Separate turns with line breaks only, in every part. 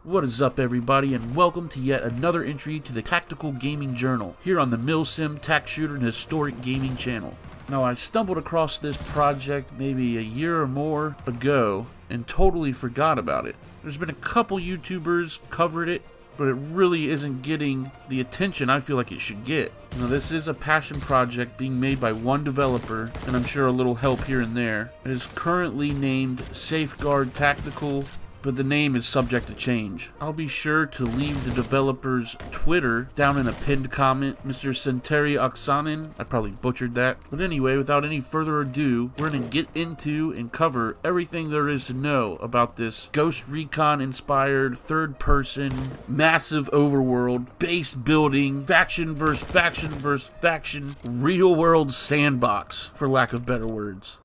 What is up, everybody, and welcome to yet another entry to the Tactical Gaming Journal here on the Mil-Simp Tac-Shooter and Historic Gaming channel. Now, I stumbled across this project maybe a year or more ago and totally forgot about it. There's been a couple YouTubers covered it, but it really isn't getting the attention I feel like it should get. Now, this is a passion project being made by one developer, and I'm sure a little help here and there. It is currently named Safeguard Tactical, but the name is subject to change. I'll be sure to leave the developer's Twitter down in a pinned comment. Mr. Senteri Oksanen, I probably butchered that. But anyway, without any further ado, we're going to get into and cover everything there is to know about this Ghost Recon inspired, third-person, massive overworld, base building, faction versus faction versus faction, real-world sandbox, for lack of better words.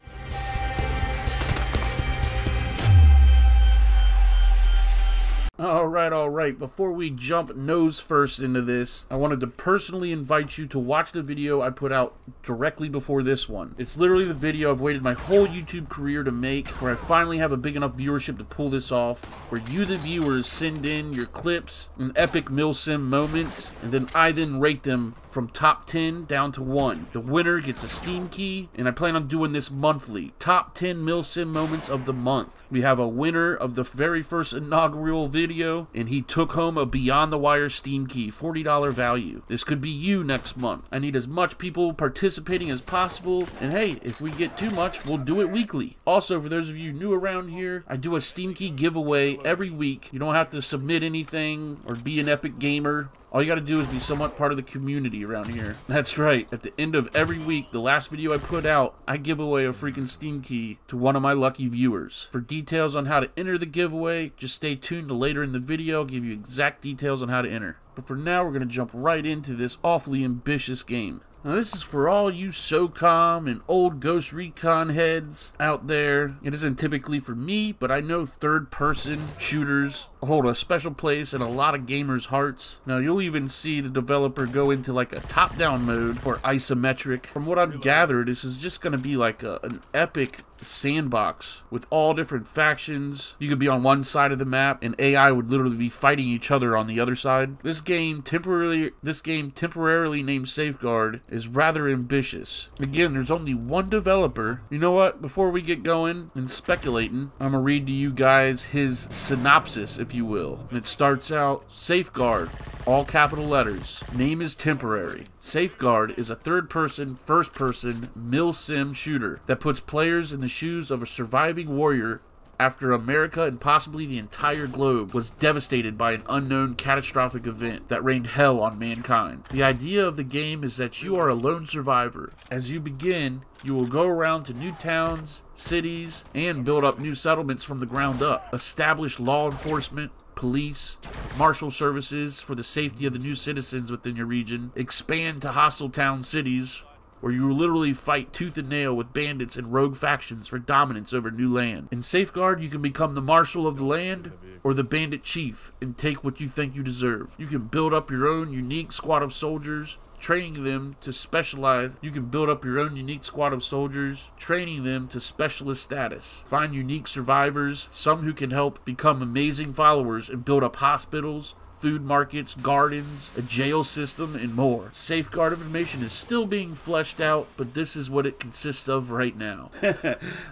Alright, before we jump nose first into this, I wanted to personally invite you to watch the video I put out directly before this one. It's literally the video I've waited my whole YouTube career to make, where I finally have a big enough viewership to pull this off, where you the viewers send in your clips and epic MIL-SIM moments, and then I rate them from top 10 down to 1. The winner gets a Steam key, and I plan on doing this monthly. Top 10 MIL-SIM moments of the month. We have a winner of the very first inaugural video, and he took home a Beyond the Wire Steam key, $40 value. This could be you next month. I need as much people participating as possible, and hey, if we get too much, we'll do it weekly. Also, for those of you new around here, I do a Steam key giveaway every week. You don't have to submit anything or be an epic gamer. All you gotta do is be somewhat part of the community around here. That's right, at the end of every week, the last video I put out, I give away a freaking Steam key to one of my lucky viewers. For details on how to enter the giveaway, just stay tuned to later in the video. I'll give you exact details on how to enter. But for now, we're gonna jump right into this awfully ambitious game. Now, this is for all you Socom and old Ghost Recon heads out there. It isn't typically for me, but I know third-person shooters hold a special place in a lot of gamers' hearts. Now, you'll even see the developer go into like a top-down mode or isometric. From what I've gathered, this is just going to be like an epic sandbox with all different factions. You could be on one side of the map and AI would literally be fighting each other on the other side. This game temporarily named Safeguard is rather ambitious. Again, there's only one developer. You know what? Before we get going and speculating, I'm gonna read to you guys his synopsis, if you will. And it starts out, Safeguard, all capital letters. Name is temporary. Safeguard is a third-person, first-person MIL-SIM shooter that puts players in the shoes of a surviving warrior after America and possibly the entire globe was devastated by an unknown catastrophic event that rained hell on mankind. The idea of the game is that you are a lone survivor. As you begin, you will go around to new towns, cities, and build up new settlements from the ground up. Establish law enforcement, police, marshal services for the safety of the new citizens within your region. Expand to hostile town cities, where you literally fight tooth and nail with bandits and rogue factions for dominance over new land. In Safeguard, you can become the marshal of the land or the bandit chief and take what you think you deserve. You can build up your own unique squad of soldiers, training them to specialize. You can build up your own unique squad of soldiers, training them to specialist status. Find unique survivors, some who can help become amazing followers and build up hospitals, food markets, gardens, a jail system, and more. Safeguard information is still being fleshed out, but this is what it consists of right now.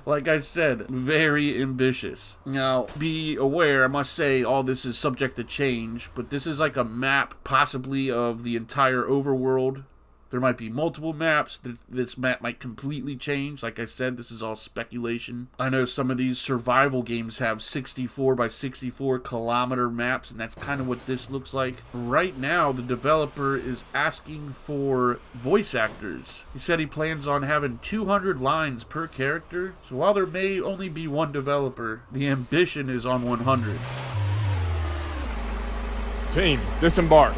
Like I said, very ambitious. Now, be aware, I must say, all this is subject to change, but this is like a map, possibly, of the entire overworld. There might be multiple maps. This map might completely change. Like I said, this is all speculation. I know some of these survival games have 64 by 64 kilometer maps, and that's kind of what this looks like. Right now, the developer is asking for voice actors. He said he plans on having 200 lines per character. So while there may only be one developer, the ambition is on 100.
Team, disembark.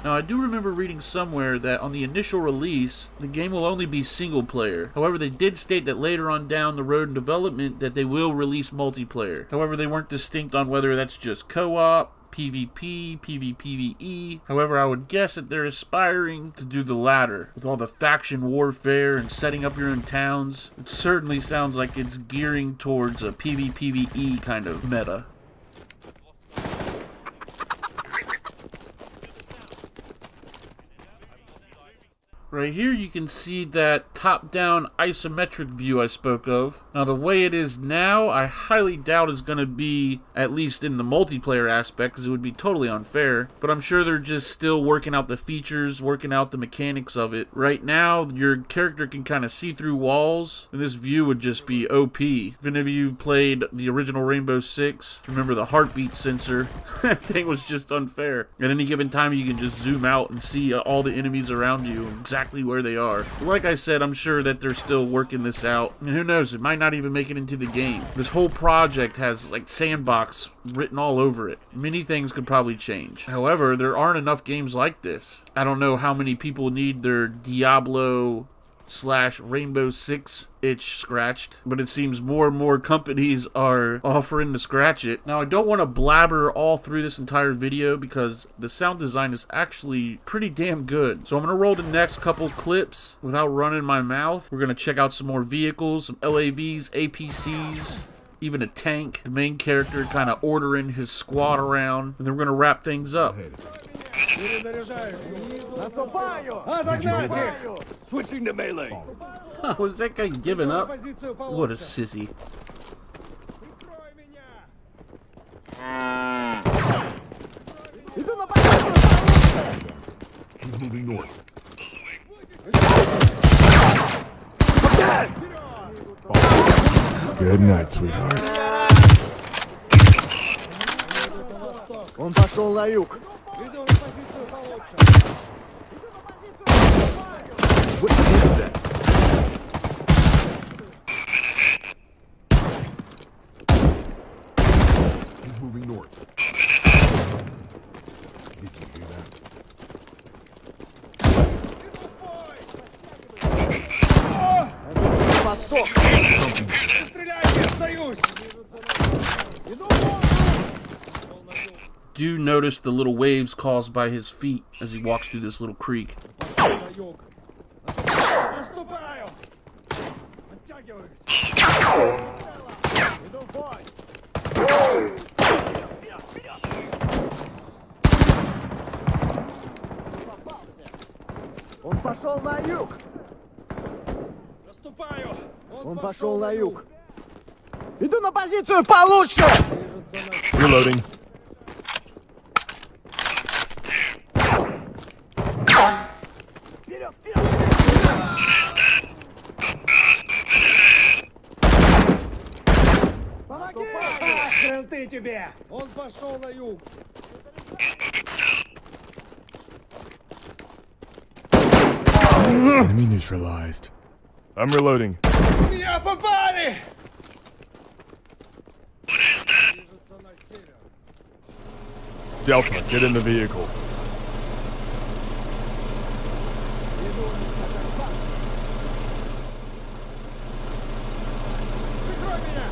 Now, I do remember reading somewhere that on the initial release, the game will only be single player. However, they did state that later on down the road in development that they will release multiplayer. However, they weren't distinct on whether that's just co-op PvP, PvPvE. However, I would guess that they're aspiring to do the latter. With all the faction warfare and setting up your own towns, it certainly sounds like it's gearing towards a PvPvE kind of meta. Right here you can see that top-down isometric view I spoke of. Now the way it is now, I highly doubt is going to be, at least in the multiplayer aspect, because it would be totally unfair. But I'm sure they're just still working out the features, working out the mechanics of it. Right now, your character can kind of see through walls, and this view would just be OP. If any of you played the original Rainbow Six, remember the heartbeat sensor? That thing was just unfair. At any given time, you can just zoom out and see all the enemies around you, exactly where they are. Like I said, I'm sure that they're still working this out. And who knows, it might not even make it into the game. This whole project has like sandbox written all over it. Many things could probably change. However, there aren't enough games like this. I don't know how many people need their Diablo / Rainbow Six itch scratched, but it seems more and more companies are offering to scratch it. Now, I don't want to blabber all through this entire video because the sound design is actually pretty damn good. So I'm going to roll the next couple clips without running my mouth. We're going to check out some more vehicles, some LAVs, APCs, even a tank. The main character kind of ordering his squad around, and then we're going to wrap things up.
Switching to melee.
Was that guy giving up? What a sissy.
He's moving north. Good night, sweetheart.
Он пошел на юг. What is that?
He's moving north. Did you hear that?
Do notice the little waves caused by his feet as he walks through this little creek.
Он пошел на юг. Он пошел на юг. Иду на позицию получше.
Reloading.
Вперед, вперед. Помоги! Ты тебе! Он пошел на юг.
Enemy neutralized. I'm reloading.
Меня попали!
Delta, get in the vehicle.
Прикрой меня!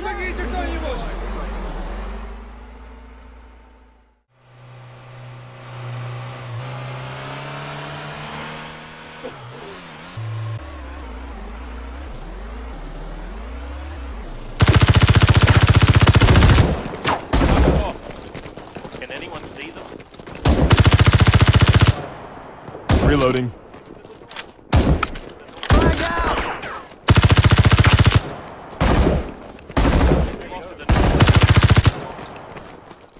Помогите кто-нибудь!
Can anyone see them?
Reloading.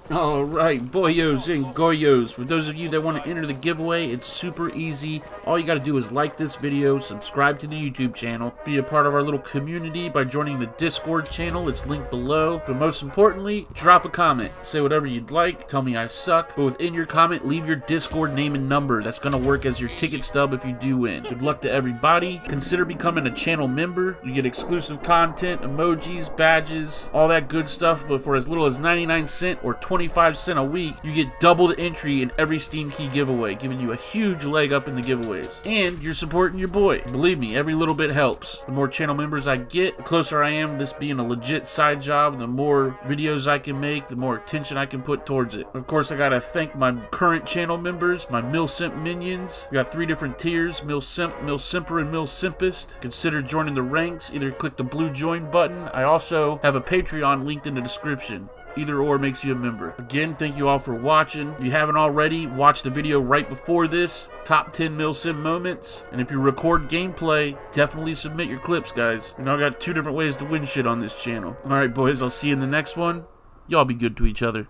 Alright, boyos and goyos, for those of you that want to enter the giveaway, it's super easy. All you gotta do is like this video, subscribe to the YouTube channel, be a part of our little community by joining the Discord channel, it's linked below. But most importantly, drop a comment. Say whatever you'd like, tell me I suck, but within your comment, leave your Discord name and number. That's gonna work as your ticket stub if you do win. Good luck to everybody. Consider becoming a channel member. You get exclusive content, emojis, badges, all that good stuff, but for as little as 99 cents or 25 cents a week, you get double the entry in every Steam Key giveaway, giving you a huge leg up in the giveaways. And you're supporting your boy. Believe me, every little bit helps. The more channel members I get, the closer I am to this being a legit side job. The more videos I can make, the more attention I can put towards it. Of course, I gotta thank my current channel members, my Mil-Simp Minions. We got 3 different tiers, Mil-Simp, Mil-Simper, and Mil-Simpest. Consider joining the ranks. Either click the blue join button. I also have a Patreon linked in the description. Either or makes you a member. Again, thank you all for watching. If you haven't already, watch the video right before this, top 10 Mil-Sim moments. And if you record gameplay, definitely submit your clips, guys. You know, I got 2 different ways to win shit on this channel. Alright, boys, I'll see you in the next one. Y'all be good to each other.